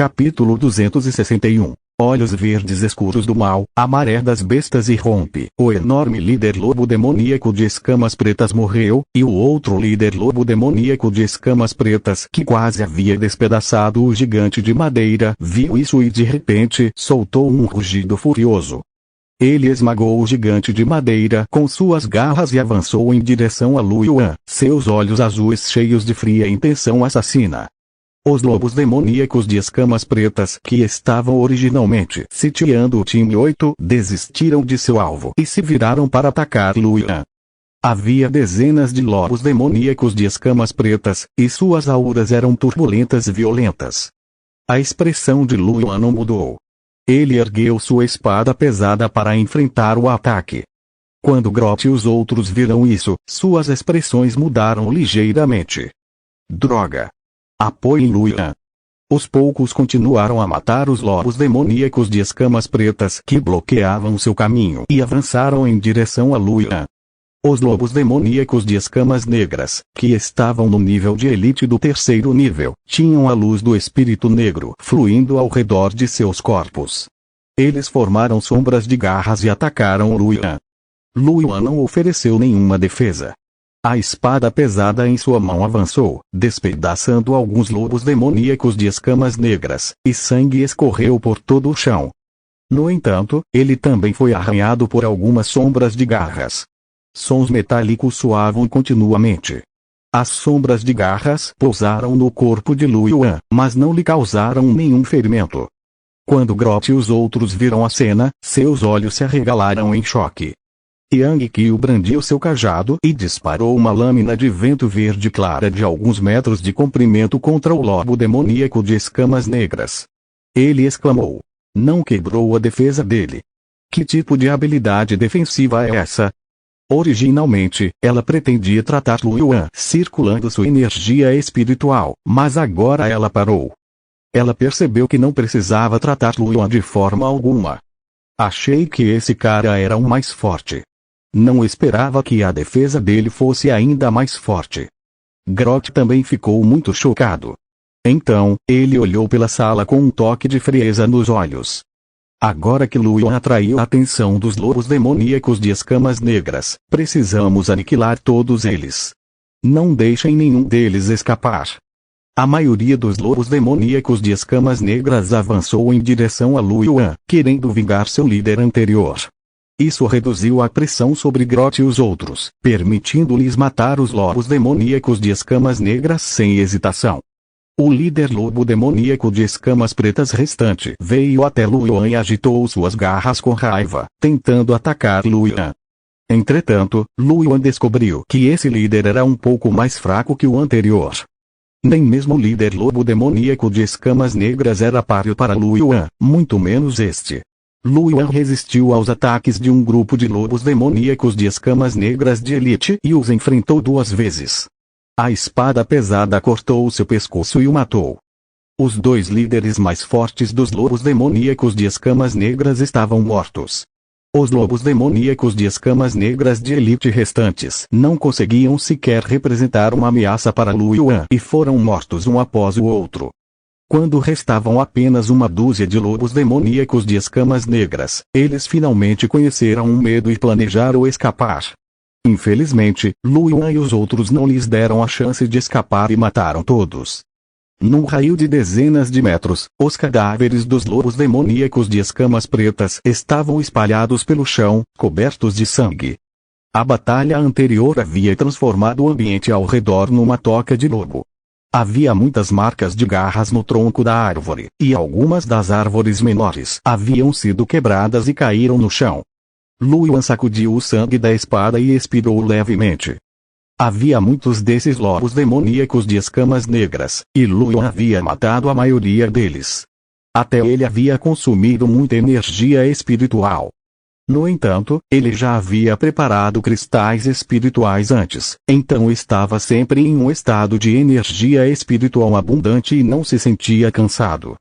Capítulo 261. Olhos verdes escuros do mal, a maré das bestas irrompe. O enorme líder lobo demoníaco de escamas pretas morreu, e o outro líder lobo demoníaco de escamas pretas que quase havia despedaçado o gigante de madeira viu isso e de repente soltou um rugido furioso. Ele esmagou o gigante de madeira com suas garras e avançou em direção a Lu Yuan, seus olhos azuis cheios de fria intenção assassina. Os lobos demoníacos de escamas pretas que estavam originalmente sitiando o time 8 desistiram de seu alvo e se viraram para atacar Lu Yuan. Havia dezenas de lobos demoníacos de escamas pretas, e suas auras eram turbulentas e violentas. A expressão de Lu Yuan não mudou. Ele ergueu sua espada pesada para enfrentar o ataque. Quando Grot e os outros viram isso, suas expressões mudaram ligeiramente. Droga! Apoiem Lu Yuan. Os poucos continuaram a matar os lobos demoníacos de escamas pretas que bloqueavam seu caminho e avançaram em direção a Lu Yuan. Os lobos demoníacos de escamas negras, que estavam no nível de elite do terceiro nível, tinham a luz do espírito negro fluindo ao redor de seus corpos. Eles formaram sombras de garras e atacaram Lu Yuan. Lu Yuan não ofereceu nenhuma defesa. A espada pesada em sua mão avançou, despedaçando alguns lobos demoníacos de escamas negras, e sangue escorreu por todo o chão. No entanto, ele também foi arranhado por algumas sombras de garras. Sons metálicos soavam continuamente. As sombras de garras pousaram no corpo de Lu Yuan, mas não lhe causaram nenhum ferimento. Quando Grot e os outros viram a cena, seus olhos se arregalaram em choque. Yang Qiu brandiu seu cajado e disparou uma lâmina de vento verde clara de alguns metros de comprimento contra o lobo demoníaco de escamas negras. Ele exclamou. Não quebrou a defesa dele. Que tipo de habilidade defensiva é essa? Originalmente, ela pretendia tratar Lu Yuan circulando sua energia espiritual, mas agora ela parou. Ela percebeu que não precisava tratar Lu Yuan de forma alguma. Achei que esse cara era o mais forte. Não esperava que a defesa dele fosse ainda mais forte. Grot também ficou muito chocado. Então, ele olhou pela sala com um toque de frieza nos olhos. Agora que Lu Yuan atraiu a atenção dos lobos demoníacos de escamas negras, precisamos aniquilar todos eles. Não deixem nenhum deles escapar. A maioria dos lobos demoníacos de escamas negras avançou em direção a Lu Yuan, querendo vingar seu líder anterior. Isso reduziu a pressão sobre Grot e os outros, permitindo-lhes matar os lobos demoníacos de escamas negras sem hesitação. O líder lobo demoníaco de escamas pretas restante veio até Lu Yuan e agitou suas garras com raiva, tentando atacar Lu Yuan. Entretanto, Lu Yuan descobriu que esse líder era um pouco mais fraco que o anterior. Nem mesmo o líder lobo demoníaco de escamas negras era páreo para Lu Yuan, muito menos este. Lu Yuan resistiu aos ataques de um grupo de lobos demoníacos de escamas negras de elite e os enfrentou 2 vezes. A espada pesada cortou seu pescoço e o matou. Os 2 líderes mais fortes dos lobos demoníacos de escamas negras estavam mortos. Os lobos demoníacos de escamas negras de elite restantes não conseguiam sequer representar uma ameaça para Lu Yuan e foram mortos um após o outro. Quando restavam apenas uma dúzia de lobos demoníacos de escamas negras, eles finalmente conheceram o medo e planejaram escapar. Infelizmente, Lu Yuan e os outros não lhes deram a chance de escapar e mataram todos. Num raio de dezenas de metros, os cadáveres dos lobos demoníacos de escamas pretas estavam espalhados pelo chão, cobertos de sangue. A batalha anterior havia transformado o ambiente ao redor numa toca de lobo. Havia muitas marcas de garras no tronco da árvore, e algumas das árvores menores haviam sido quebradas e caíram no chão. Lu Yuan sacudiu o sangue da espada e expirou levemente. Havia muitos desses lobos demoníacos de escamas negras, e Lu Yuan havia matado a maioria deles. Até ele havia consumido muita energia espiritual. No entanto, ele já havia preparado cristais espirituais antes, então estava sempre em um estado de energia espiritual abundante e não se sentia cansado.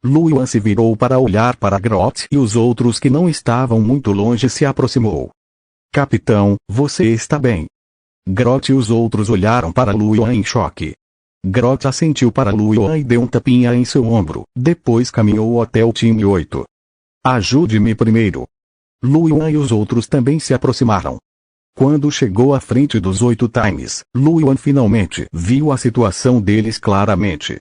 Lu Yuan se virou para olhar para Grot e os outros que não estavam muito longe se aproximou. Capitão, você está bem? Grot e os outros olharam para Lu Yuan em choque. Grot assentiu para Lu Yuan e deu um tapinha em seu ombro, depois caminhou até o time 8. Ajude-me primeiro. Lu Yuan e os outros também se aproximaram. Quando chegou à frente dos 8 times, Lu Yuan finalmente viu a situação deles claramente.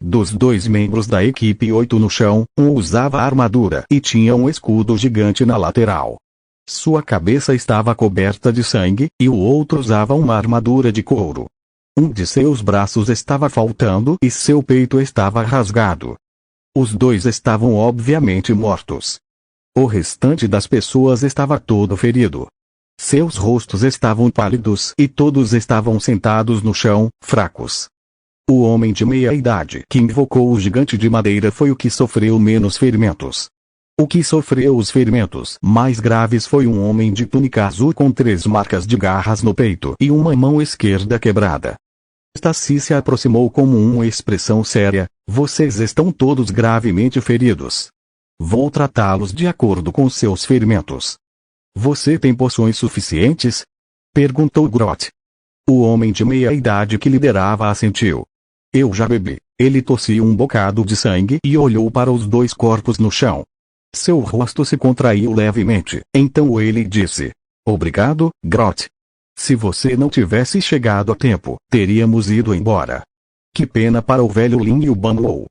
Dos 2 membros da equipe 8 no chão, um usava armadura e tinha um escudo gigante na lateral. Sua cabeça estava coberta de sangue, e o outro usava uma armadura de couro. Um de seus braços estava faltando e seu peito estava rasgado. Os 2 estavam obviamente mortos. O restante das pessoas estava todo ferido. Seus rostos estavam pálidos e todos estavam sentados no chão, fracos. O homem de meia-idade que invocou o gigante de madeira foi o que sofreu menos ferimentos. O que sofreu os ferimentos mais graves foi um homem de túnica azul com 3 marcas de garras no peito e uma mão esquerda quebrada. Stacy se aproximou com uma expressão séria: vocês estão todos gravemente feridos. Vou tratá-los de acordo com seus ferimentos. Você tem poções suficientes? Perguntou Grot. O homem de meia-idade que liderava assentiu. Eu já bebi. Ele tossiu um bocado de sangue e olhou para os 2 corpos no chão. Seu rosto se contraiu levemente, então ele disse: obrigado, Grot. Se você não tivesse chegado a tempo, teríamos ido embora. Que pena para o velho Lin Yubanlou.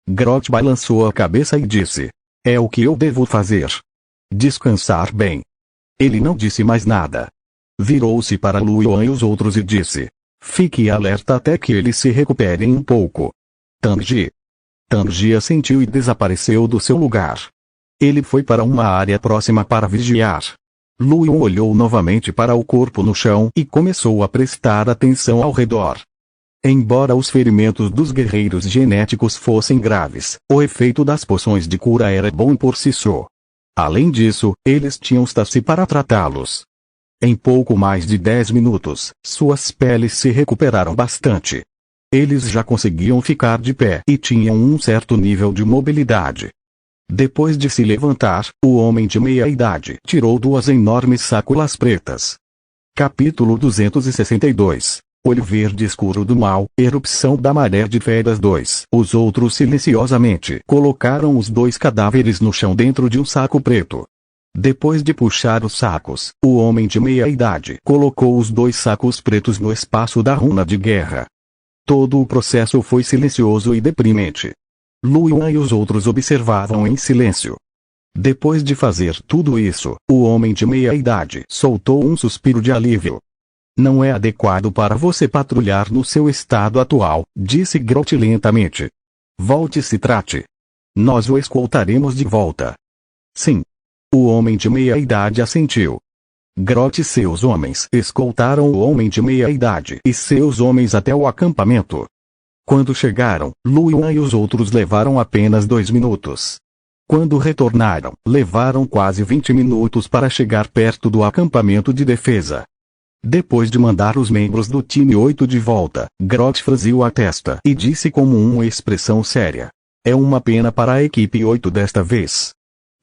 Grot balançou a cabeça e disse: é o que eu devo fazer. Descansar bem. Ele não disse mais nada. Virou-se para Lu Yuan e os outros e disse: fique alerta até que eles se recuperem um pouco. Tangji. Tangji assentiu e desapareceu do seu lugar. Ele foi para uma área próxima para vigiar. Lu Yuan olhou novamente para o corpo no chão e começou a prestar atenção ao redor. Embora os ferimentos dos guerreiros genéticos fossem graves, o efeito das poções de cura era bom por si só. Além disso, eles tinham Stacy para tratá-los. Em pouco mais de 10 minutos, suas peles se recuperaram bastante. Eles já conseguiam ficar de pé e tinham um certo nível de mobilidade. Depois de se levantar, o homem de meia-idade tirou 2 enormes sacolas pretas. Capítulo 262. Olho verde escuro do mal, erupção da maré de férias 2. Os outros silenciosamente colocaram os 2 cadáveres no chão dentro de um saco preto. Depois de puxar os sacos, o homem de meia-idade colocou os 2 sacos pretos no espaço da runa de guerra. Todo o processo foi silencioso e deprimente. Lu Yuan e os outros observavam em silêncio. Depois de fazer tudo isso, o homem de meia-idade soltou um suspiro de alívio. Não é adequado para você patrulhar no seu estado atual, disse Grot lentamente. Volte e se trate. Nós o escoltaremos de volta. Sim. O homem de meia-idade assentiu. Grot e seus homens escoltaram o homem de meia-idade e seus homens até o acampamento. Quando chegaram, Lu Yuan e os outros levaram apenas 2 minutos. Quando retornaram, levaram quase 20 minutos para chegar perto do acampamento de defesa. Depois de mandar os membros do time 8 de volta, Grot franziu a testa e disse com uma expressão séria: é uma pena para a equipe 8 desta vez.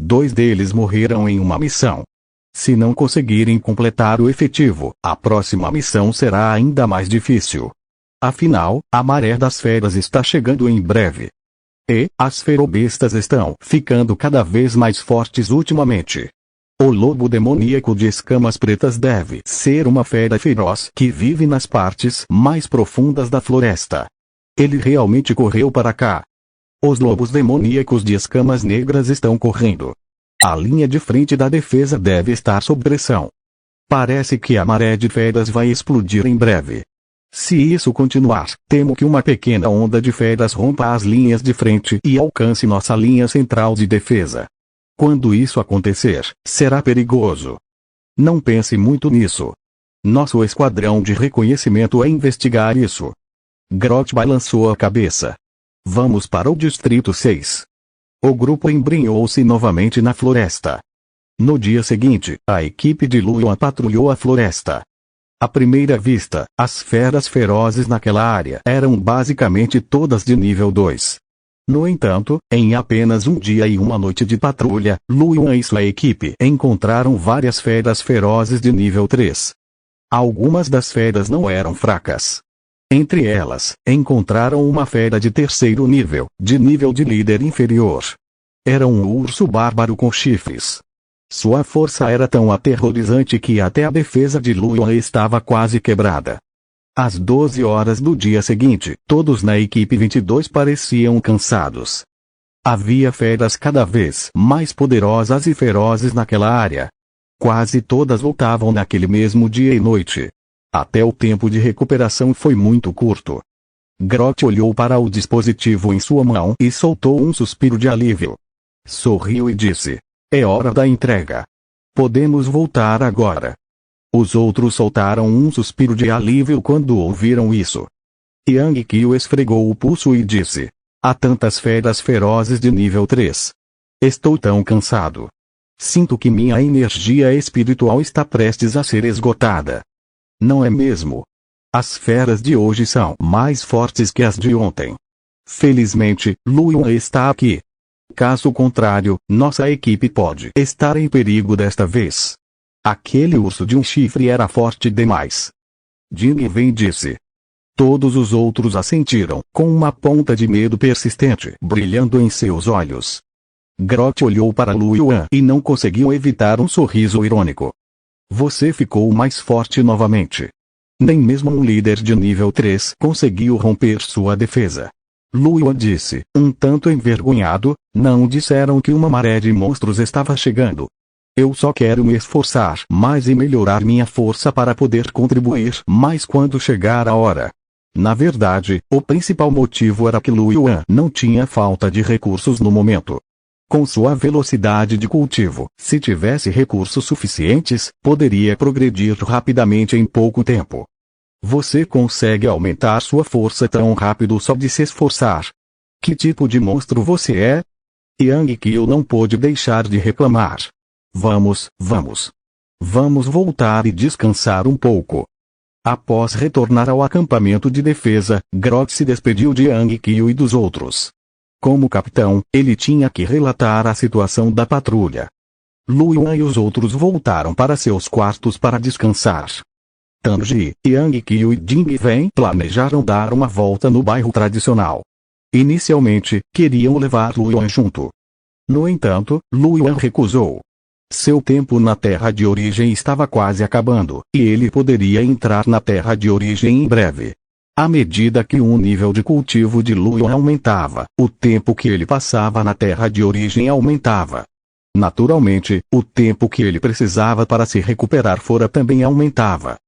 2 deles morreram em uma missão. Se não conseguirem completar o efetivo, a próxima missão será ainda mais difícil. Afinal, a maré das feras está chegando em breve. E as ferobestas estão ficando cada vez mais fortes ultimamente. O lobo demoníaco de escamas pretas deve ser uma fera feroz que vive nas partes mais profundas da floresta. Ele realmente correu para cá. Os lobos demoníacos de escamas negras estão correndo. A linha de frente da defesa deve estar sob pressão. Parece que a maré de feras vai explodir em breve. Se isso continuar, temo que uma pequena onda de feras rompa as linhas de frente e alcance nossa linha central de defesa. Quando isso acontecer, será perigoso. Não pense muito nisso. Nosso esquadrão de reconhecimento é investigar isso. Grot balançou a cabeça. Vamos para o Distrito 6. O grupo embrenhou-se novamente na floresta. No dia seguinte, a equipe de Lu Yuan patrulhou a floresta. À primeira vista, as feras ferozes naquela área eram basicamente todas de nível 2. No entanto, em apenas um dia e uma noite de patrulha, Lu Yuan e sua equipe encontraram várias feras ferozes de nível 3. Algumas das feras não eram fracas. Entre elas, encontraram uma fera de terceiro nível, de nível de líder inferior. Era um urso bárbaro com chifres. Sua força era tão aterrorizante que até a defesa de Luyan estava quase quebrada. Às 12 horas do dia seguinte, todos na equipe 22 pareciam cansados. Havia feras cada vez mais poderosas e ferozes naquela área. Quase todas voltavam naquele mesmo dia e noite. Até o tempo de recuperação foi muito curto. Grot olhou para o dispositivo em sua mão e soltou um suspiro de alívio. Sorriu e disse: "É hora da entrega. Podemos voltar agora." Os outros soltaram um suspiro de alívio quando ouviram isso. Yang Qiu esfregou o pulso e disse: "Há tantas feras ferozes de nível 3. Estou tão cansado. Sinto que minha energia espiritual está prestes a ser esgotada." Não é mesmo? As feras de hoje são mais fortes que as de ontem. Felizmente, Luyan está aqui. Caso contrário, nossa equipe pode estar em perigo desta vez. Aquele urso de um chifre era forte demais. Jing Wen disse. Todos os outros assentiram, com uma ponta de medo persistente brilhando em seus olhos. Grot olhou para Luyan e não conseguiu evitar um sorriso irônico. Você ficou mais forte novamente. Nem mesmo um líder de nível 3 conseguiu romper sua defesa. Luyan disse, um tanto envergonhado. Não disseram que uma maré de monstros estava chegando. Eu só quero me esforçar mais e melhorar minha força para poder contribuir mais quando chegar a hora. Na verdade, o principal motivo era que Luyan não tinha falta de recursos no momento. Com sua velocidade de cultivo, se tivesse recursos suficientes, poderia progredir rapidamente em pouco tempo. Você consegue aumentar sua força tão rápido só de se esforçar. Que tipo de monstro você é? Yang Qiu não pôde deixar de reclamar. Vamos voltar e descansar um pouco. Após retornar ao acampamento de defesa, Grot se despediu de Yang Qiu e dos outros. Como capitão, ele tinha que relatar a situação da patrulha. Luyan e os outros voltaram para seus quartos para descansar. Tanji, Yang Qiu e Jing Wen planejaram dar uma volta no bairro tradicional. Inicialmente, queriam levar Luyan junto. No entanto, Luyan recusou. Seu tempo na terra de origem estava quase acabando, e ele poderia entrar na terra de origem em breve. À medida que o nível de cultivo de Luyan aumentava, o tempo que ele passava na terra de origem aumentava. Naturalmente, o tempo que ele precisava para se recuperar fora também aumentava.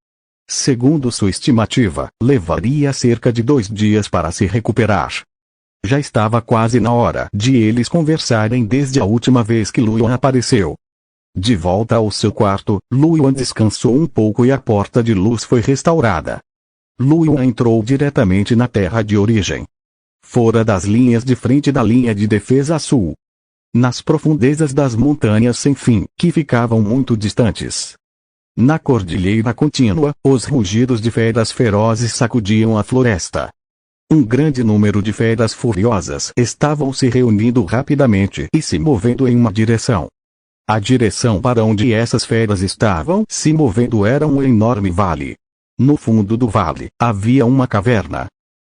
Segundo sua estimativa, levaria cerca de 2 dias para se recuperar. Já estava quase na hora de eles conversarem desde a última vez que Luyan apareceu. De volta ao seu quarto, Luyan descansou um pouco e a porta de luz foi restaurada. Luyan entrou diretamente na terra de origem. Fora das linhas de frente da linha de defesa sul. Nas profundezas das montanhas sem fim, que ficavam muito distantes. Na cordilheira contínua, os rugidos de feras ferozes sacudiam a floresta. Um grande número de feras furiosas estavam se reunindo rapidamente e se movendo em uma direção. A direção para onde essas feras estavam se movendo era um enorme vale. No fundo do vale, havia uma caverna.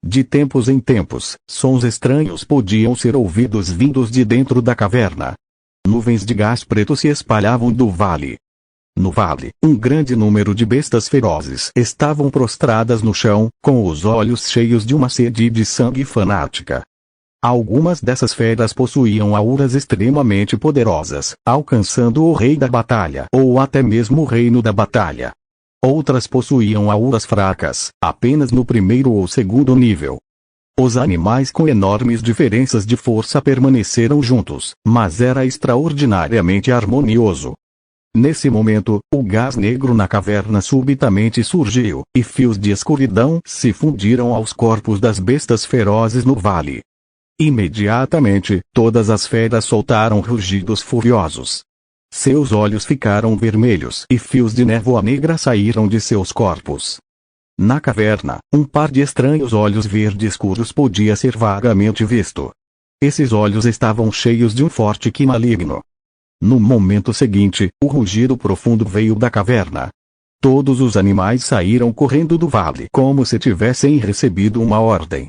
De tempos em tempos, sons estranhos podiam ser ouvidos vindos de dentro da caverna. Nuvens de gás preto se espalhavam do vale. No vale, um grande número de bestas ferozes estavam prostradas no chão, com os olhos cheios de uma sede de sangue fanática. Algumas dessas feras possuíam auras extremamente poderosas, alcançando o rei da batalha ou até mesmo o reino da batalha. Outras possuíam auras fracas, apenas no primeiro ou segundo nível. Os animais com enormes diferenças de força permaneceram juntos, mas era extraordinariamente harmonioso. Nesse momento, o gás negro na caverna subitamente surgiu, e fios de escuridão se fundiram aos corpos das bestas ferozes no vale. Imediatamente, todas as feras soltaram rugidos furiosos. Seus olhos ficaram vermelhos e fios de névoa negra saíram de seus corpos. Na caverna, um par de estranhos olhos verde escuros podia ser vagamente visto. Esses olhos estavam cheios de um forte ki maligno. No momento seguinte, o rugido profundo veio da caverna. Todos os animais saíram correndo do vale como se tivessem recebido uma ordem.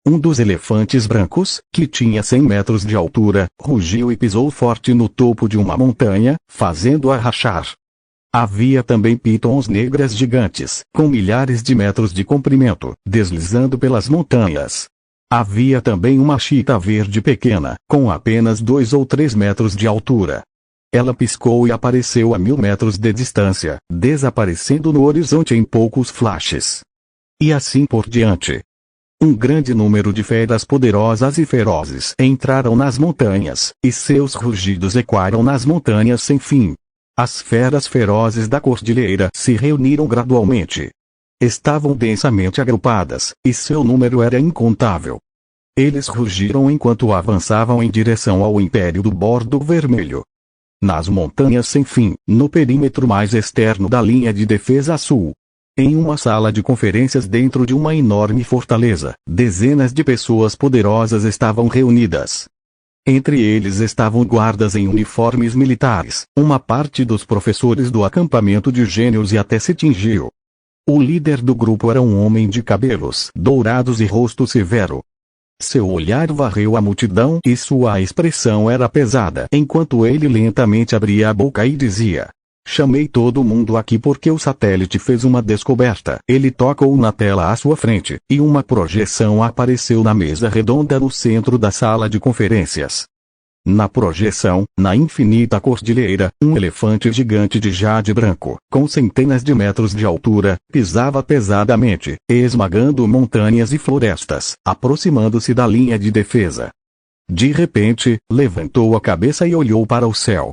Um dos elefantes brancos, que tinha 100 metros de altura, rugiu e pisou forte no topo de uma montanha, fazendo-a rachar. Havia também pitons negras gigantes, com milhares de metros de comprimento, deslizando pelas montanhas. Havia também uma chita verde pequena, com apenas 2 ou 3 metros de altura. Ela piscou e apareceu a 1000 metros de distância, desaparecendo no horizonte em poucos flashes. E assim por diante. Um grande número de feras poderosas e ferozes entraram nas montanhas, e seus rugidos ecoaram nas montanhas sem fim. As feras ferozes da cordilheira se reuniram gradualmente. Estavam densamente agrupadas, e seu número era incontável. Eles rugiram enquanto avançavam em direção ao Império do Bordo Vermelho. Nas montanhas sem fim, no perímetro mais externo da linha de defesa sul. Em uma sala de conferências dentro de uma enorme fortaleza, dezenas de pessoas poderosas estavam reunidas. Entre eles estavam guardas em uniformes militares, uma parte dos professores do acampamento de gênios e até se tingiu. O líder do grupo era um homem de cabelos dourados e rosto severo. Seu olhar varreu a multidão e sua expressão era pesada enquanto ele lentamente abria a boca e dizia: "Chamei todo mundo aqui porque o satélite fez uma descoberta." Ele tocou na tela à sua frente, e uma projeção apareceu na mesa redonda no centro da sala de conferências. Na projeção, na infinita cordilheira, um elefante gigante de jade branco, com centenas de metros de altura, pisava pesadamente, esmagando montanhas e florestas, aproximando-se da linha de defesa. De repente, levantou a cabeça e olhou para o céu.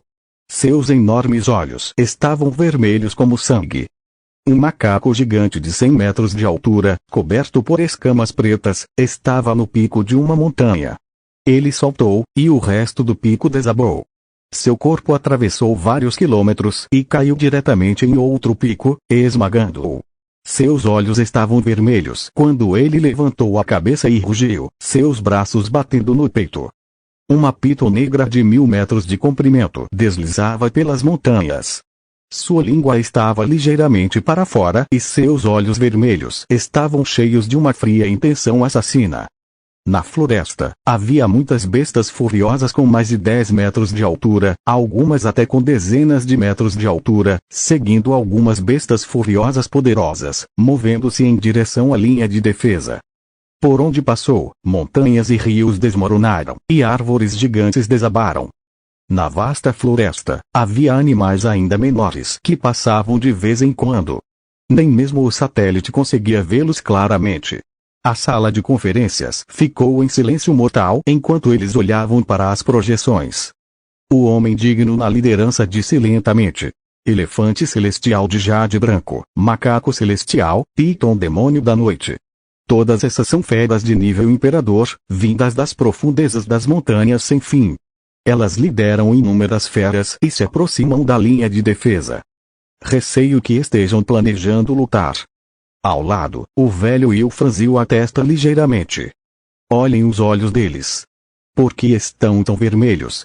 Seus enormes olhos estavam vermelhos como sangue. Um macaco gigante de 100 metros de altura, coberto por escamas pretas, estava no pico de uma montanha. Ele saltou, e o resto do pico desabou. Seu corpo atravessou vários quilômetros e caiu diretamente em outro pico, esmagando-o. Seus olhos estavam vermelhos quando ele levantou a cabeça e rugiu, seus braços batendo no peito. Uma piton negra de 1000 metros de comprimento deslizava pelas montanhas. Sua língua estava ligeiramente para fora e seus olhos vermelhos estavam cheios de uma fria intenção assassina. Na floresta, havia muitas bestas furiosas com mais de 10 metros de altura, algumas até com dezenas de metros de altura, seguindo algumas bestas furiosas poderosas, movendo-se em direção à linha de defesa. Por onde passou, montanhas e rios desmoronaram, e árvores gigantes desabaram. Na vasta floresta, havia animais ainda menores que passavam de vez em quando. Nem mesmo o satélite conseguia vê-los claramente. A sala de conferências ficou em silêncio mortal enquanto eles olhavam para as projeções. O homem digno na liderança disse lentamente: "Elefante celestial de jade branco, macaco celestial, piton demônio da noite. Todas essas são feras de nível imperador, vindas das profundezas das montanhas sem fim. Elas lideram inúmeras feras e se aproximam da linha de defesa. Receio que estejam planejando lutar." Ao lado, o velho Will franziu a testa ligeiramente. "Olhem os olhos deles. Por que estão tão vermelhos?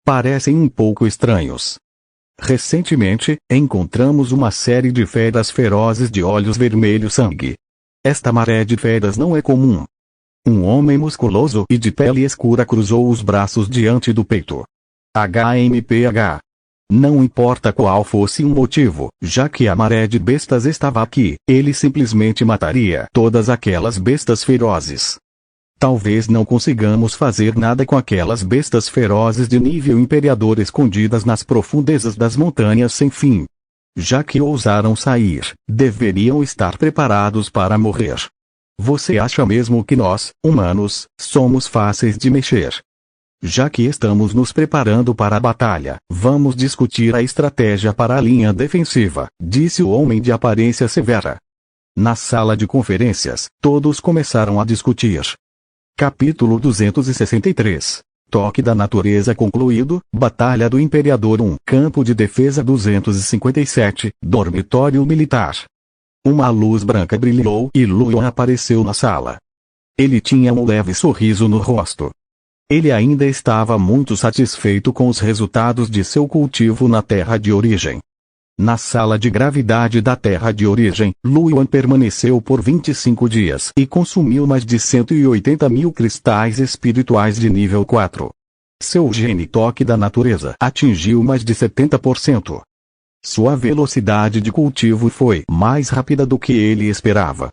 Parecem um pouco estranhos. Recentemente, encontramos uma série de feras ferozes de olhos vermelhos sangue. Esta maré de feras não é comum." Um homem musculoso e de pele escura cruzou os braços diante do peito. "HMPH. Não importa qual fosse o motivo, já que a maré de bestas estava aqui, ele simplesmente mataria todas aquelas bestas ferozes. Talvez não consigamos fazer nada com aquelas bestas ferozes de nível imperador escondidas nas profundezas das montanhas sem fim. Já que ousaram sair, deveriam estar preparados para morrer. Você acha mesmo que nós, humanos, somos fáceis de mexer? Já que estamos nos preparando para a batalha, vamos discutir a estratégia para a linha defensiva", disse o homem de aparência severa. Na sala de conferências, todos começaram a discutir. Capítulo 263. Toque da natureza concluído, Batalha do Imperador 1, Campo de Defesa 257, Dormitório Militar. Uma luz branca brilhou e Luan apareceu na sala. Ele tinha um leve sorriso no rosto. Ele ainda estava muito satisfeito com os resultados de seu cultivo na terra de origem. Na sala de gravidade da Terra de origem, Luoyuan permaneceu por 25 dias e consumiu mais de 180 mil cristais espirituais de nível 4. Seu gene toque da natureza atingiu mais de 70%. Sua velocidade de cultivo foi mais rápida do que ele esperava.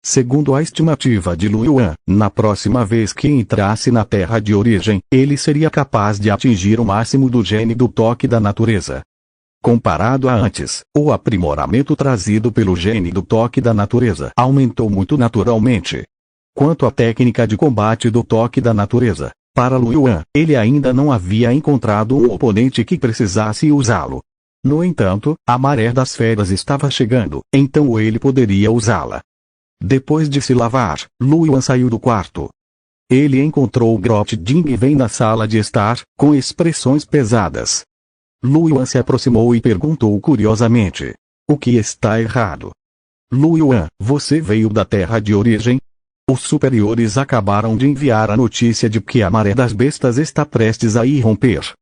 Segundo a estimativa de Luoyuan, na próxima vez que entrasse na Terra de origem, ele seria capaz de atingir o máximo do gene do toque da natureza. Comparado a antes, o aprimoramento trazido pelo gene do toque da natureza aumentou muito naturalmente. Quanto à técnica de combate do toque da natureza, para Luoyuan, ele ainda não havia encontrado um oponente que precisasse usá-lo. No entanto, a maré das feras estava chegando, então ele poderia usá-la. Depois de se lavar, Luoyuan saiu do quarto. Ele encontrou Grot Jingwen na sala de estar, com expressões pesadas. Luoyuan se aproximou e perguntou curiosamente: "O que está errado?" "Luoyuan, você veio da Terra de origem?" Os superiores acabaram de enviar a notícia de que a maré das bestas está prestes a irromper.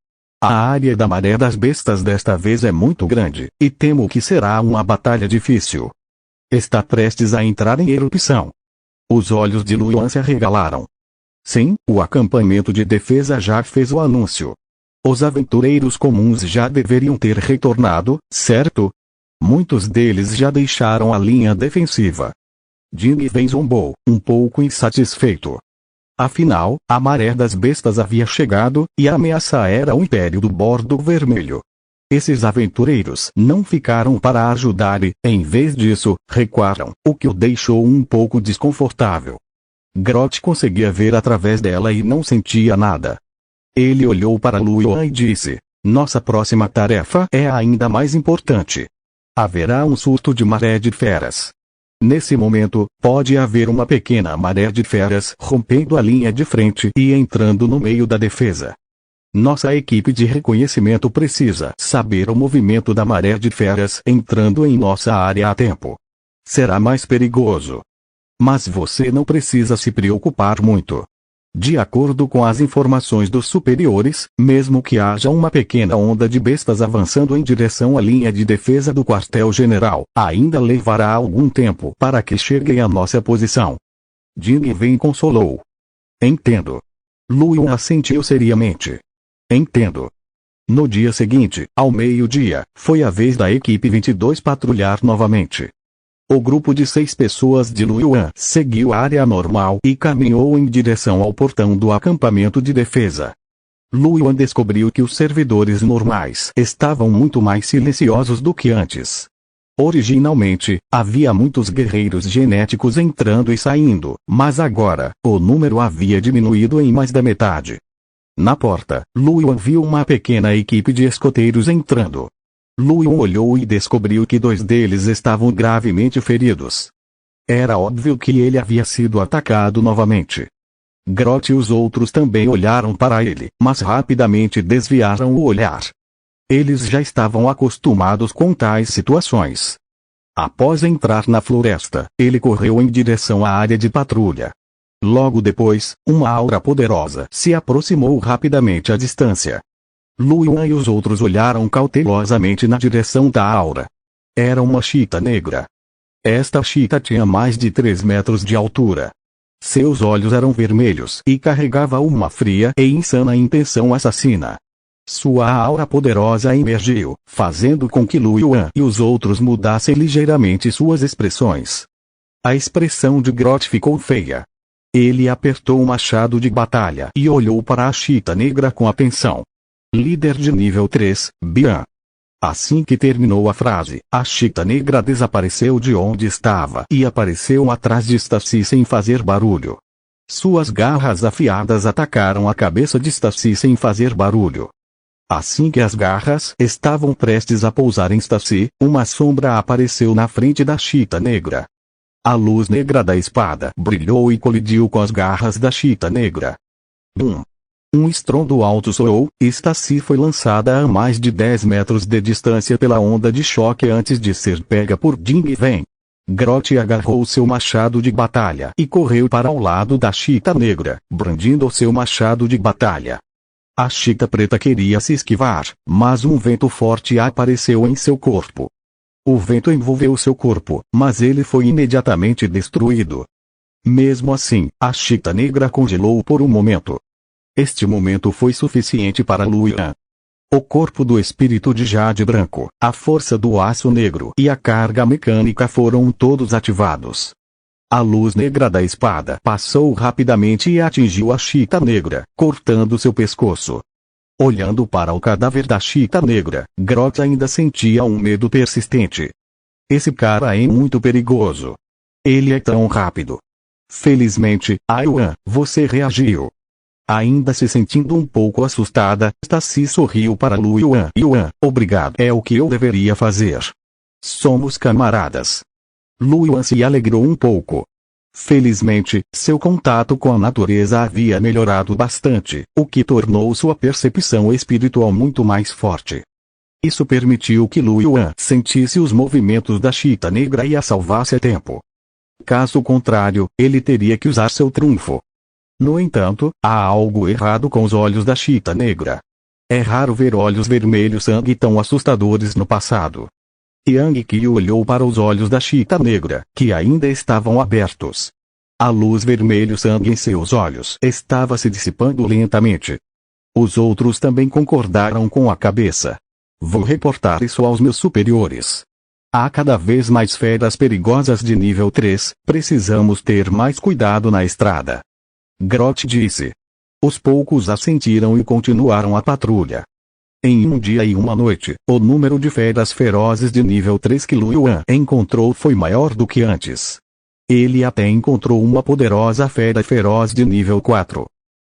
A área da maré das bestas desta vez é muito grande, e temo que será uma batalha difícil. Está prestes a entrar em erupção. Os olhos de Luoyuan se arregalaram. Sim, o acampamento de defesa já fez o anúncio. Os aventureiros comuns já deveriam ter retornado, certo? Muitos deles já deixaram a linha defensiva. Jingwen zombou, um pouco insatisfeito. Afinal, a maré das bestas havia chegado, e a ameaça era o Império do Bordo Vermelho. Esses aventureiros não ficaram para ajudar e, em vez disso, recuaram, o que o deixou um pouco desconfortável. Grot conseguia ver através dela e não sentia nada. Ele olhou para Luoyuan e disse: "Nossa próxima tarefa é ainda mais importante. Haverá um surto de maré de feras. Nesse momento, pode haver uma pequena maré de feras rompendo a linha de frente e entrando no meio da defesa. Nossa equipe de reconhecimento precisa saber o movimento da maré de feras entrando em nossa área a tempo. Será mais perigoso. Mas você não precisa se preocupar muito. De acordo com as informações dos superiores, mesmo que haja uma pequena onda de bestas avançando em direção à linha de defesa do quartel-general, ainda levará algum tempo para que cheguem à nossa posição." Jingwen consolou. "Entendo." Luoyuan assentiu seriamente. "Entendo." No dia seguinte, ao meio-dia, foi a vez da equipe 22 patrulhar novamente. O grupo de 6 pessoas de Luoyuan seguiu a área normal e caminhou em direção ao portão do acampamento de defesa. Luoyuan descobriu que os servidores normais estavam muito mais silenciosos do que antes. Originalmente, havia muitos guerreiros genéticos entrando e saindo, mas agora, o número havia diminuído em mais da metade. Na porta, Luoyuan viu uma pequena equipe de escoteiros entrando. Luoyuan olhou e descobriu que 2 deles estavam gravemente feridos. Era óbvio que ele havia sido atacado novamente. Grot e os outros também olharam para ele, mas rapidamente desviaram o olhar. Eles já estavam acostumados com tais situações. Após entrar na floresta, ele correu em direção à área de patrulha. Logo depois, uma aura poderosa se aproximou rapidamente à distância. Luoyuan e os outros olharam cautelosamente na direção da aura. Era uma chita negra. Esta chita tinha mais de 3 metros de altura. Seus olhos eram vermelhos e carregava uma fria e insana intenção assassina. Sua aura poderosa emergiu, fazendo com que Luoyuan e os outros mudassem ligeiramente suas expressões. A expressão de Grot ficou feia. Ele apertou o machado de batalha e olhou para a chita negra com atenção. "Líder de nível 3, Bian." Assim que terminou a frase, a chita negra desapareceu de onde estava e apareceu atrás de Stacy sem fazer barulho. Suas garras afiadas atacaram a cabeça de Stacy sem fazer barulho. Assim que as garras estavam prestes a pousar em Stacy, uma sombra apareceu na frente da chita negra. A luz negra da espada brilhou e colidiu com as garras da chita negra. Bum! Um estrondo alto soou, e Stacy foi lançada a mais de 10 metros de distância pela onda de choque antes de ser pega por Jingwen. Grot agarrou seu machado de batalha e correu para ao lado da chita negra, brandindo seu machado de batalha. A chita preta queria se esquivar, mas um vento forte apareceu em seu corpo. O vento envolveu seu corpo, mas ele foi imediatamente destruído. Mesmo assim, a chita negra congelou por um momento. Este momento foi suficiente para Luyan. O corpo do espírito de jade branco, a força do aço negro e a carga mecânica foram todos ativados. A luz negra da espada passou rapidamente e atingiu a chita negra, cortando seu pescoço. Olhando para o cadáver da chita negra, Grot ainda sentia um medo persistente. Esse cara é muito perigoso. Ele é tão rápido. Felizmente, Yuan, você reagiu. Ainda se sentindo um pouco assustada, Stacy sorriu para Luyan. Yuan, obrigado. É o que eu deveria fazer. Somos camaradas. Luyan se alegrou um pouco. Felizmente, seu contato com a natureza havia melhorado bastante, o que tornou sua percepção espiritual muito mais forte. Isso permitiu que Luyan sentisse os movimentos da chita negra e a salvasse a tempo. Caso contrário, ele teria que usar seu trunfo. No entanto, há algo errado com os olhos da chita negra. É raro ver olhos vermelhos sangue tão assustadores no passado. Yang Qi olhou para os olhos da chita negra, que ainda estavam abertos. A luz vermelho sangue em seus olhos estava se dissipando lentamente. Os outros também concordaram com a cabeça. Vou reportar isso aos meus superiores. Há cada vez mais feras perigosas de nível 3, precisamos ter mais cuidado na estrada. Grot disse. Os poucos assentiram e continuaram a patrulha. Em um dia e uma noite, o número de feras ferozes de nível 3 que Luyan encontrou foi maior do que antes. Ele até encontrou uma poderosa fera feroz de nível 4.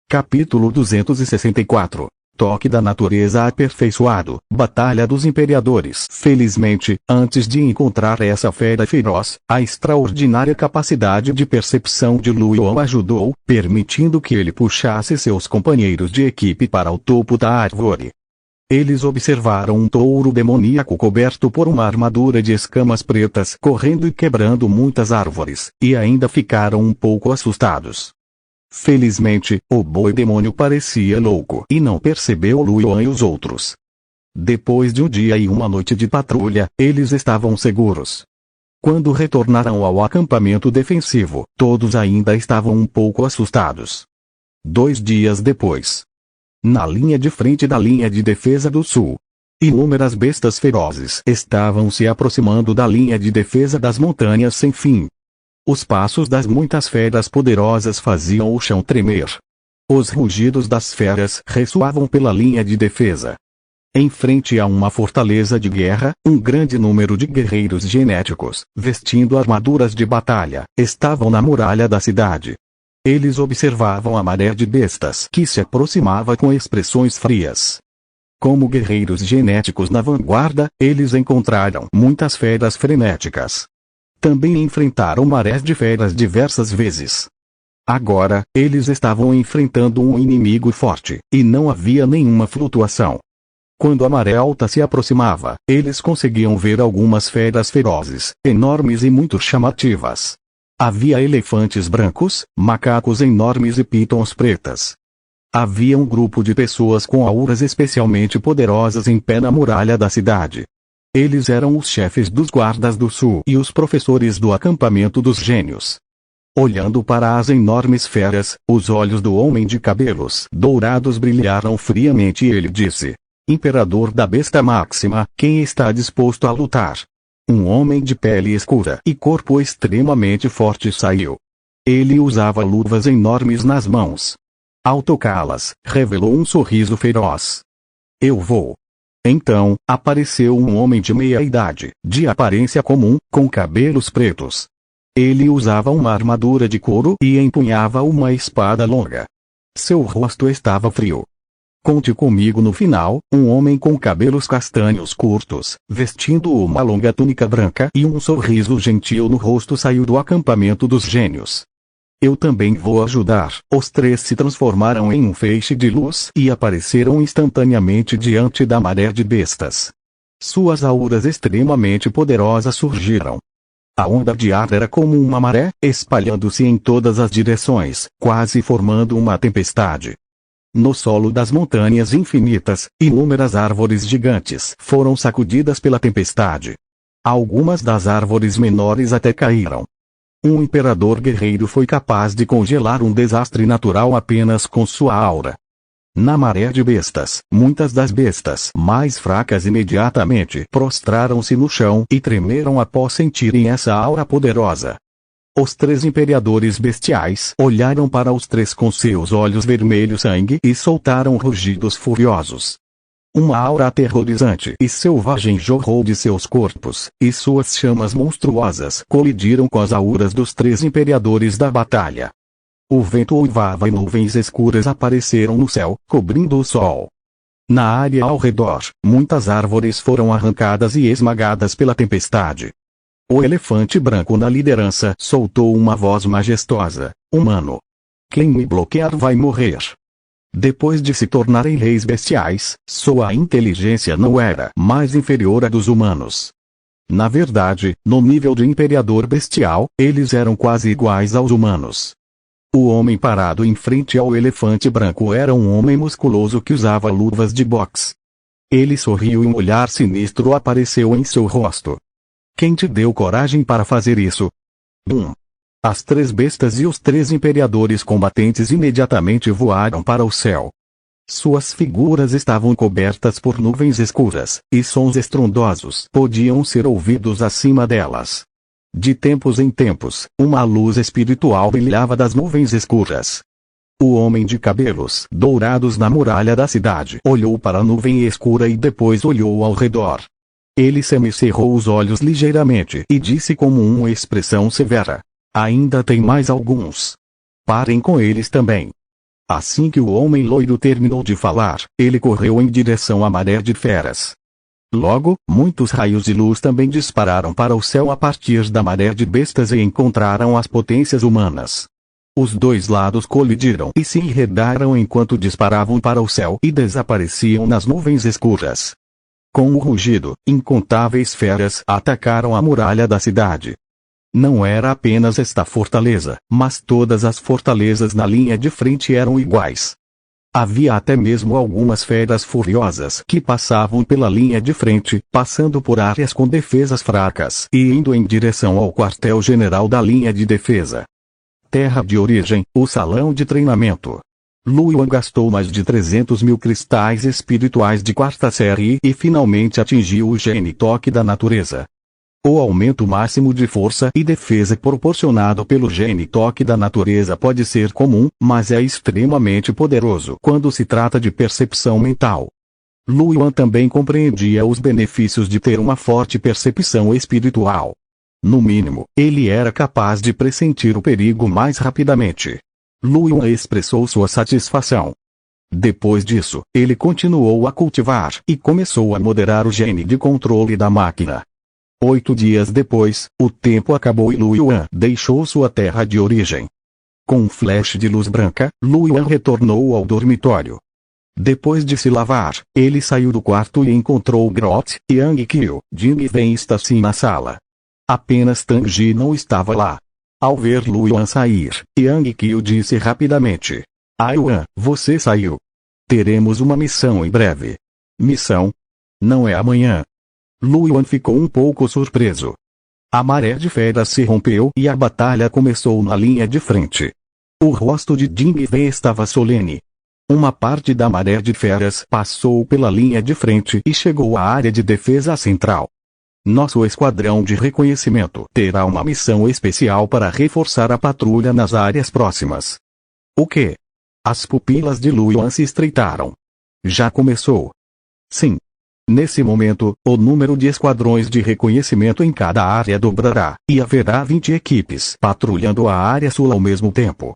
Capítulo 264. Toque da natureza aperfeiçoado, Batalha dos Imperadores. Felizmente, antes de encontrar essa fera feroz, a extraordinária capacidade de percepção de Luyan ajudou, permitindo que ele puxasse seus companheiros de equipe para o topo da árvore. Eles observaram um touro demoníaco coberto por uma armadura de escamas pretas correndo e quebrando muitas árvores, e ainda ficaram um pouco assustados. Felizmente, o boi demônio parecia louco e não percebeu Luyan e os outros. Depois de um dia e uma noite de patrulha, eles estavam seguros. Quando retornaram ao acampamento defensivo, todos ainda estavam um pouco assustados. 2 dias depois. Na linha de frente da linha de defesa do sul, inúmeras bestas ferozes estavam se aproximando da linha de defesa das montanhas sem fim. Os passos das muitas feras poderosas faziam o chão tremer. Os rugidos das feras ressoavam pela linha de defesa. Em frente a uma fortaleza de guerra, um grande número de guerreiros genéticos, vestindo armaduras de batalha, estavam na muralha da cidade. Eles observavam a maré de bestas que se aproximava com expressões frias. Como guerreiros genéticos na vanguarda, eles encontraram muitas feras frenéticas. Também enfrentaram marés de feras diversas vezes. Agora, eles estavam enfrentando um inimigo forte, e não havia nenhuma flutuação. Quando a maré alta se aproximava, eles conseguiam ver algumas feras ferozes, enormes e muito chamativas. Havia elefantes brancos, macacos enormes e pitons pretas. Havia um grupo de pessoas com auras especialmente poderosas em pé na muralha da cidade. Eles eram os chefes dos guardas do sul e os professores do acampamento dos gênios. Olhando para as enormes feras, os olhos do homem de cabelos dourados brilharam friamente e ele disse: Imperador da besta máxima, quem está disposto a lutar? Um homem de pele escura e corpo extremamente forte saiu. Ele usava luvas enormes nas mãos. Ao tocá-las, revelou um sorriso feroz. Eu vou. Então, apareceu um homem de meia-idade, de aparência comum, com cabelos pretos. Ele usava uma armadura de couro e empunhava uma espada longa. Seu rosto estava frio. Conte comigo no final, um homem com cabelos castanhos curtos, vestindo uma longa túnica branca e um sorriso gentil no rosto saiu do acampamento dos gênios. Eu também vou ajudar. Os 3 se transformaram em um feixe de luz e apareceram instantaneamente diante da maré de bestas. Suas auras extremamente poderosas surgiram. A onda de ar era como uma maré, espalhando-se em todas as direções, quase formando uma tempestade. No solo das montanhas infinitas, inúmeras árvores gigantes foram sacudidas pela tempestade. Algumas das árvores menores até caíram. Um imperador guerreiro foi capaz de congelar um desastre natural apenas com sua aura. Na maré de bestas, muitas das bestas mais fracas imediatamente prostraram-se no chão e tremeram após sentirem essa aura poderosa. Os 3 imperadores bestiais olharam para os 3 com seus olhos vermelhos sangue e soltaram rugidos furiosos. Uma aura aterrorizante e selvagem jorrou de seus corpos, e suas chamas monstruosas colidiram com as auras dos 3 imperadores da batalha. O vento uivava e nuvens escuras apareceram no céu, cobrindo o sol. Na área ao redor, muitas árvores foram arrancadas e esmagadas pela tempestade. O elefante branco na liderança soltou uma voz majestosa: humano. Quem me bloquear vai morrer. Depois de se tornarem reis bestiais, sua inteligência não era mais inferior à dos humanos. Na verdade, no nível de imperador bestial, eles eram quase iguais aos humanos. O homem parado em frente ao elefante branco era um homem musculoso que usava luvas de boxe. Ele sorriu e um olhar sinistro apareceu em seu rosto. Quem te deu coragem para fazer isso? As 3 bestas e os 3 imperadores combatentes imediatamente voaram para o céu. Suas figuras estavam cobertas por nuvens escuras, e sons estrondosos podiam ser ouvidos acima delas. De tempos em tempos, uma luz espiritual brilhava das nuvens escuras. O homem de cabelos dourados na muralha da cidade olhou para a nuvem escura e depois olhou ao redor. Ele semicerrou os olhos ligeiramente e disse com uma expressão severa: ainda tem mais alguns. Parem com eles também. Assim que o homem loiro terminou de falar, ele correu em direção à maré de feras. Logo, muitos raios de luz também dispararam para o céu a partir da maré de bestas e encontraram as potências humanas. Os 2 lados colidiram e se enredaram enquanto disparavam para o céu e desapareciam nas nuvens escuras. Com o rugido, incontáveis feras atacaram a muralha da cidade. Não era apenas esta fortaleza, mas todas as fortalezas na linha de frente eram iguais. Havia até mesmo algumas feras furiosas que passavam pela linha de frente, passando por áreas com defesas fracas e indo em direção ao quartel-general da linha de defesa. Terra de origem, o salão de treinamento. Luoyuan gastou mais de 300 mil cristais espirituais de 4ª série e finalmente atingiu o gene toque da natureza. O aumento máximo de força e defesa proporcionado pelo gene toque da natureza pode ser comum, mas é extremamente poderoso quando se trata de percepção mental. Luoyuan também compreendia os benefícios de ter uma forte percepção espiritual. No mínimo, ele era capaz de pressentir o perigo mais rapidamente. Luoyuan expressou sua satisfação. Depois disso, ele continuou a cultivar e começou a moderar o gene de controle da máquina. 8 dias depois, o tempo acabou e Luoyuan deixou sua terra de origem. Com um flash de luz branca, Luoyuan retornou ao dormitório. Depois de se lavar, ele saiu do quarto e encontrou Grot, Yang Qiu, Jing e Wen estavam na sala. Apenas Tang Ji não estava lá. Ao ver Luoyuan sair, Yang Qiu disse rapidamente: Yuan, você saiu. Teremos uma missão em breve. Missão? Não é amanhã. Luoyuan ficou um pouco surpreso. A maré de feras se rompeu e a batalha começou na linha de frente. O rosto de Jing Wei estava solene. Uma parte da maré de feras passou pela linha de frente e chegou à área de defesa central. Nosso esquadrão de reconhecimento terá uma missão especial para reforçar a patrulha nas áreas próximas. O quê? As pupilas de Luoyuan se estreitaram. Já começou? Sim. Nesse momento, o número de esquadrões de reconhecimento em cada área dobrará, e haverá 20 equipes patrulhando a área sul ao mesmo tempo.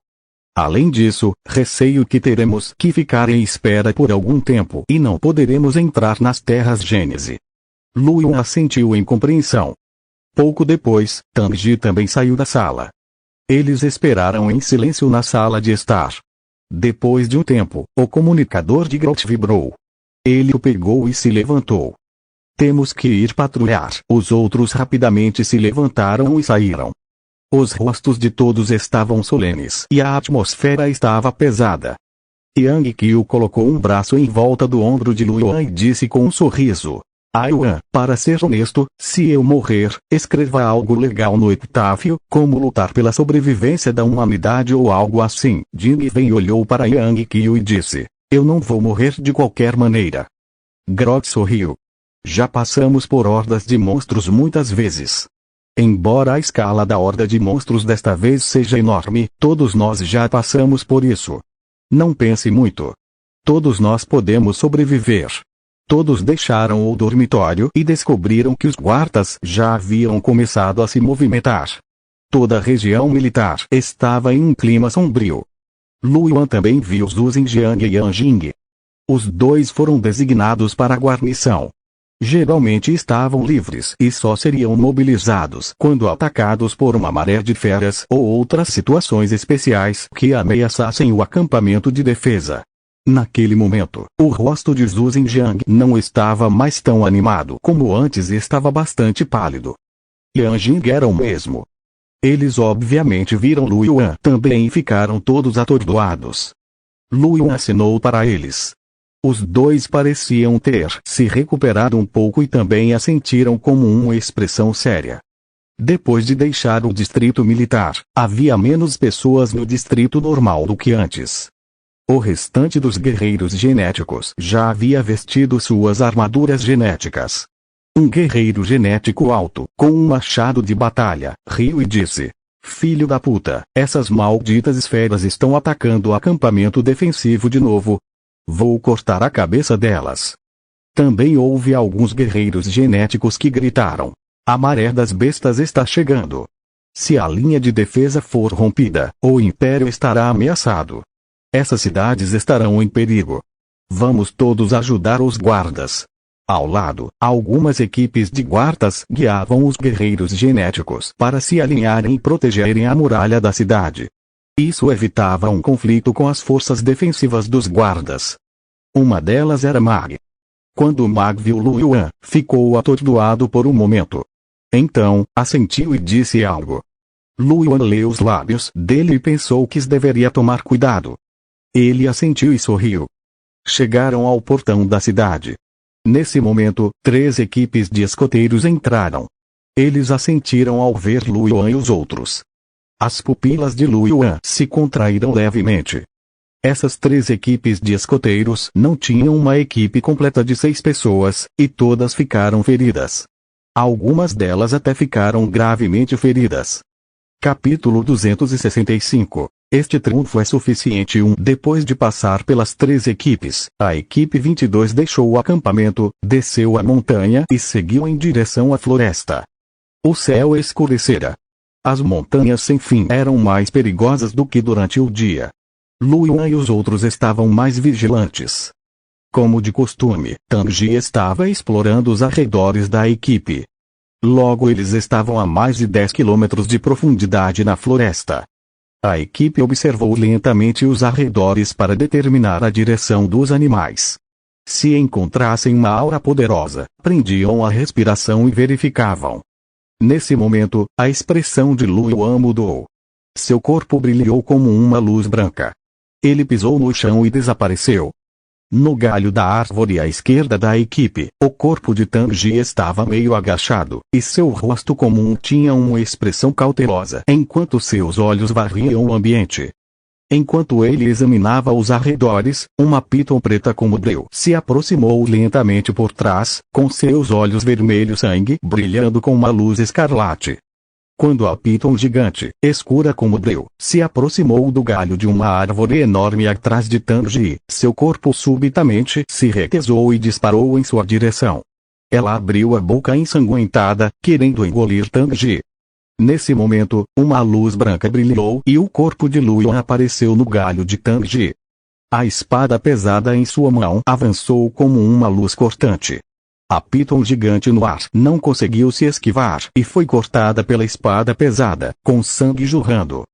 Além disso, receio que teremos que ficar em espera por algum tempo e não poderemos entrar nas terras Gênese. Luoyuan assentiu em compreensão. Pouco depois, Tang Ji também saiu da sala. Eles esperaram em silêncio na sala de estar. Depois de um tempo, o comunicador de Grot vibrou. Ele o pegou e se levantou. Temos que ir patrulhar. Os outros rapidamente se levantaram e saíram. Os rostos de todos estavam solenes e a atmosfera estava pesada. Yang Qiu colocou um braço em volta do ombro de Lu Yuan e disse com um sorriso: "Ah, Yuan, para ser honesto, se eu morrer, escreva algo legal no epitáfio, como lutar pela sobrevivência da humanidade ou algo assim." Jing Wen olhou para Yang Qiu e disse: "Eu não vou morrer de qualquer maneira." Grog sorriu. "Já passamos por hordas de monstros muitas vezes. Embora a escala da horda de monstros desta vez seja enorme, todos nós já passamos por isso. Não pense muito. Todos nós podemos sobreviver." Todos deixaram o dormitório e descobriram que os guardas já haviam começado a se movimentar. Toda a região militar estava em um clima sombrio. Lu Yuan também viu Zhu Xinjiang e Yang Jing. Os dois foram designados para a guarnição. Geralmente estavam livres e só seriam mobilizados quando atacados por uma maré de feras ou outras situações especiais que ameaçassem o acampamento de defesa. Naquele momento, o rosto de Zhu Xinjiang não estava mais tão animado como antes e estava bastante pálido. Yang Jing era o mesmo. Eles obviamente viram Lu Yuan também e ficaram todos atordoados. Lu Yuan acenou para eles. Os dois pareciam ter se recuperado um pouco e também assentiram como uma expressão séria. Depois de deixar o distrito militar, havia menos pessoas no distrito normal do que antes. O restante dos guerreiros genéticos já havia vestido suas armaduras genéticas. Um guerreiro genético alto, com um machado de batalha, riu e disse: "Filho da puta, essas malditas esferas estão atacando o acampamento defensivo de novo. Vou cortar a cabeça delas." Também houve alguns guerreiros genéticos que gritaram: "A maré das bestas está chegando. Se a linha de defesa for rompida, o Império estará ameaçado. Essas cidades estarão em perigo. Vamos todos ajudar os guardas." Ao lado, algumas equipes de guardas guiavam os guerreiros genéticos para se alinharem e protegerem a muralha da cidade. Isso evitava um conflito com as forças defensivas dos guardas. Uma delas era Mag. Quando Mag viu Lu Yuan, ficou atordoado por um momento. Então, assentiu e disse algo. Lu Yuan leu os lábios dele e pensou que deveria tomar cuidado. Ele assentiu e sorriu. Chegaram ao portão da cidade. Nesse momento, 3 equipes de escoteiros entraram. Eles assentiram ao ver Lu Yuan e os outros. As pupilas de Lu Yuan se contraíram levemente. Essas 3 equipes de escoteiros não tinham uma equipe completa de 6 pessoas, e todas ficaram feridas. Algumas delas até ficaram gravemente feridas. Capítulo 265. Este triunfo é suficiente. Depois de passar pelas 3 equipes, a equipe 22 deixou o acampamento, desceu a montanha e seguiu em direção à floresta. O céu escurecera. As montanhas sem fim eram mais perigosas do que durante o dia. Lu Yuan e os outros estavam mais vigilantes. Como de costume, Tang Ji estava explorando os arredores da equipe. Logo eles estavam a mais de 10 quilômetros de profundidade na floresta. A equipe observou lentamente os arredores para determinar a direção dos animais. Se encontrassem uma aura poderosa, prendiam a respiração e verificavam. Nesse momento, a expressão de Lu Yuan mudou. Seu corpo brilhou como uma luz branca. Ele pisou no chão e desapareceu. No galho da árvore à esquerda da equipe, o corpo de Tang Ji estava meio agachado, e seu rosto comum tinha uma expressão cautelosa enquanto seus olhos varriam o ambiente. Enquanto ele examinava os arredores, uma piton preta como breu se aproximou lentamente por trás, com seus olhos vermelhos sangue brilhando com uma luz escarlate. Quando a piton gigante, escura como breu, se aproximou do galho de uma árvore enorme atrás de Tang Ji, seu corpo subitamente se retesou e disparou em sua direção. Ela abriu a boca ensanguentada, querendo engolir Tang Ji. Nesse momento, uma luz branca brilhou e o corpo de Lu Yuan apareceu no galho de Tang Ji. A espada pesada em sua mão avançou como uma luz cortante. A piton gigante no ar não conseguiu se esquivar e foi cortada pela espada pesada, com sangue jorrando.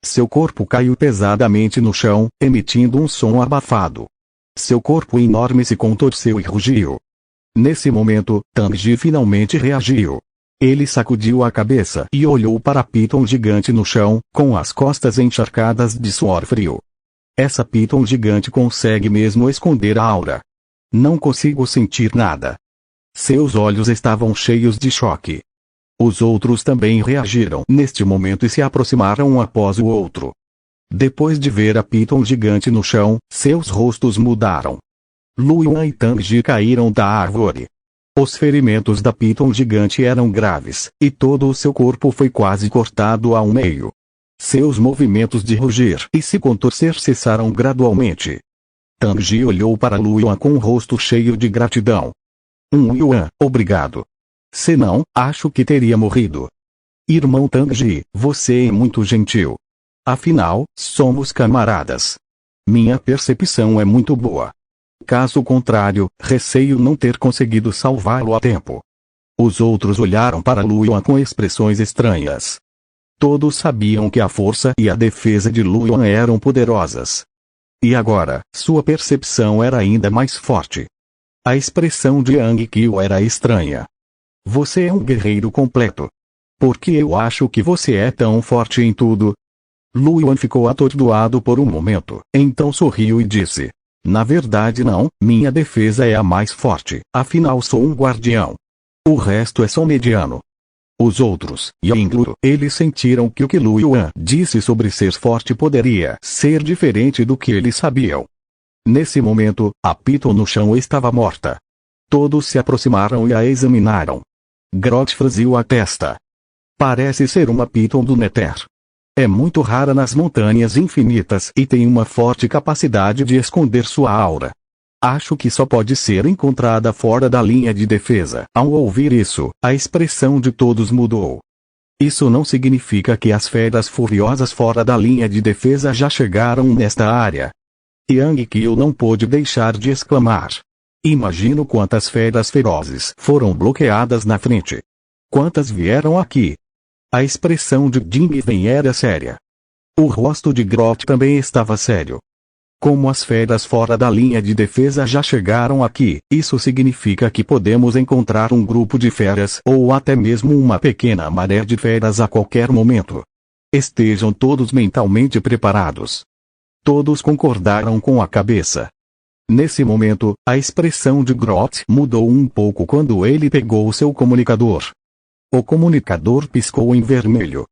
Seu corpo caiu pesadamente no chão, emitindo um som abafado. Seu corpo enorme se contorceu e rugiu. Nesse momento, Tang Ji finalmente reagiu. Ele sacudiu a cabeça e olhou para a piton gigante no chão, com as costas encharcadas de suor frio. Essa Piton gigante consegue mesmo esconder a aura. Não consigo sentir nada. Seus olhos estavam cheios de choque. Os outros também reagiram neste momento e se aproximaram um após o outro. Depois de ver a Piton gigante no chão, seus rostos mudaram. Lu Yuan e Tang Ji caíram da árvore. Os ferimentos da Piton gigante eram graves, e todo o seu corpo foi quase cortado ao meio. Seus movimentos de rugir e se contorcer cessaram gradualmente. Tang Ji olhou para Lu Yuan com um rosto cheio de gratidão. Yuan, obrigado. Senão, acho que teria morrido. Irmão Tang Ji, você é muito gentil. Afinal, somos camaradas. Minha percepção é muito boa. Caso contrário, receio não ter conseguido salvá-lo a tempo. Os outros olharam para Lu Yuan com expressões estranhas. Todos sabiam que a força e a defesa de Lu Yuan eram poderosas. E agora, sua percepção era ainda mais forte. A expressão de Yang Qiu era estranha. Você é um guerreiro completo. Por que eu acho que você é tão forte em tudo? Lu Yuan ficou atordoado por um momento, então sorriu e disse. Na verdade não, minha defesa é a mais forte, afinal sou um guardião. O resto é só mediano. Os outros, e eu incluo, eles sentiram que o que Lu Yuan disse sobre ser forte poderia ser diferente do que eles sabiam. Nesse momento, a Piton no chão estava morta. Todos se aproximaram e a examinaram. Grot franziu a testa. Parece ser uma Piton do Nether. É muito rara nas montanhas infinitas e tem uma forte capacidade de esconder sua aura. Acho que só pode ser encontrada fora da linha de defesa. Ao ouvir isso, a expressão de todos mudou. Isso não significa que as feras furiosas fora da linha de defesa já chegaram nesta área. Yang Qiu não pôde deixar de exclamar. Imagino quantas feras ferozes foram bloqueadas na frente. Quantas vieram aqui? A expressão de Jing Wen era séria. O rosto de Grot também estava sério. Como as feras fora da linha de defesa já chegaram aqui, isso significa que podemos encontrar um grupo de feras ou até mesmo uma pequena maré de feras a qualquer momento. Estejam todos mentalmente preparados. Todos concordaram com a cabeça. Nesse momento, a expressão de Grot mudou um pouco quando ele pegou seu comunicador. O comunicador piscou em vermelho.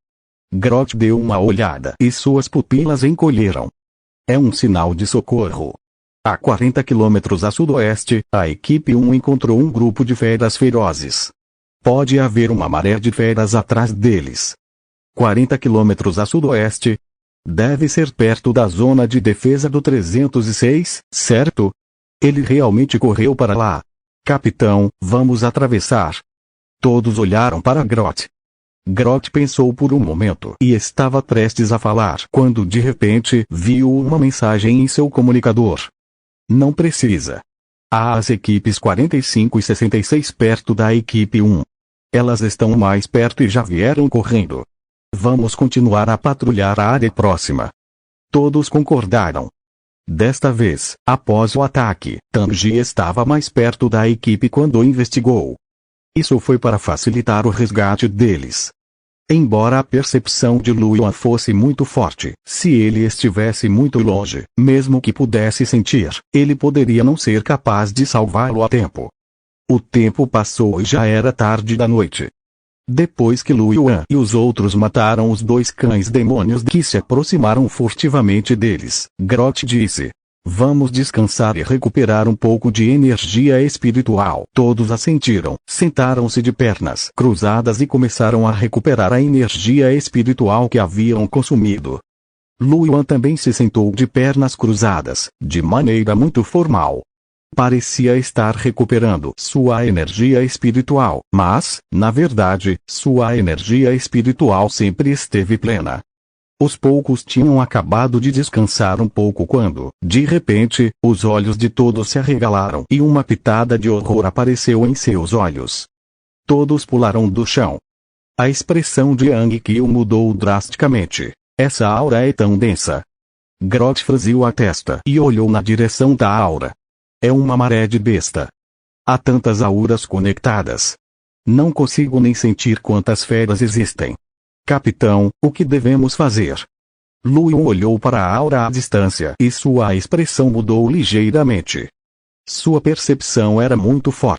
Grot deu uma olhada e suas pupilas encolheram. É um sinal de socorro. A 40 quilômetros a sudoeste, a equipe 1 encontrou um grupo de feras ferozes. Pode haver uma maré de feras atrás deles. 40 quilômetros a sudoeste. Deve ser perto da zona de defesa do 306, certo? Ele realmente correu para lá. Capitão, vamos atravessar. Todos olharam para Grot. Grot pensou por um momento e estava prestes a falar quando de repente viu uma mensagem em seu comunicador. Não precisa. Há as equipes 45 e 66 perto da equipe 1. Elas estão mais perto e já vieram correndo. Vamos continuar a patrulhar a área próxima. Todos concordaram. Desta vez, após o ataque, Tang Ji estava mais perto da equipe quando investigou. Isso foi para facilitar o resgate deles. Embora a percepção de Lu Yuan fosse muito forte, se ele estivesse muito longe, mesmo que pudesse sentir, ele poderia não ser capaz de salvá-lo a tempo. O tempo passou e já era tarde da noite. Depois que Lu Yuan e os outros mataram os dois cães demônios que se aproximaram furtivamente deles, Grot disse. Vamos descansar e recuperar um pouco de energia espiritual. Todos assentiram, sentaram-se de pernas cruzadas e começaram a recuperar a energia espiritual que haviam consumido. Lu Yuan também se sentou de pernas cruzadas, de maneira muito formal. Parecia estar recuperando sua energia espiritual, mas, na verdade, sua energia espiritual sempre esteve plena. Os poucos tinham acabado de descansar um pouco quando, de repente, os olhos de todos se arregalaram e uma pitada de horror apareceu em seus olhos. Todos pularam do chão. A expressão de Yang Qiu mudou drasticamente. Essa aura é tão densa. Grot franziu a testa e olhou na direção da aura. É uma maré de besta. Há tantas auras conectadas. Não consigo nem sentir quantas feras existem. Capitão, o que devemos fazer? Lu Yun olhou para a aura à distância e sua expressão mudou ligeiramente. Sua percepção era muito forte.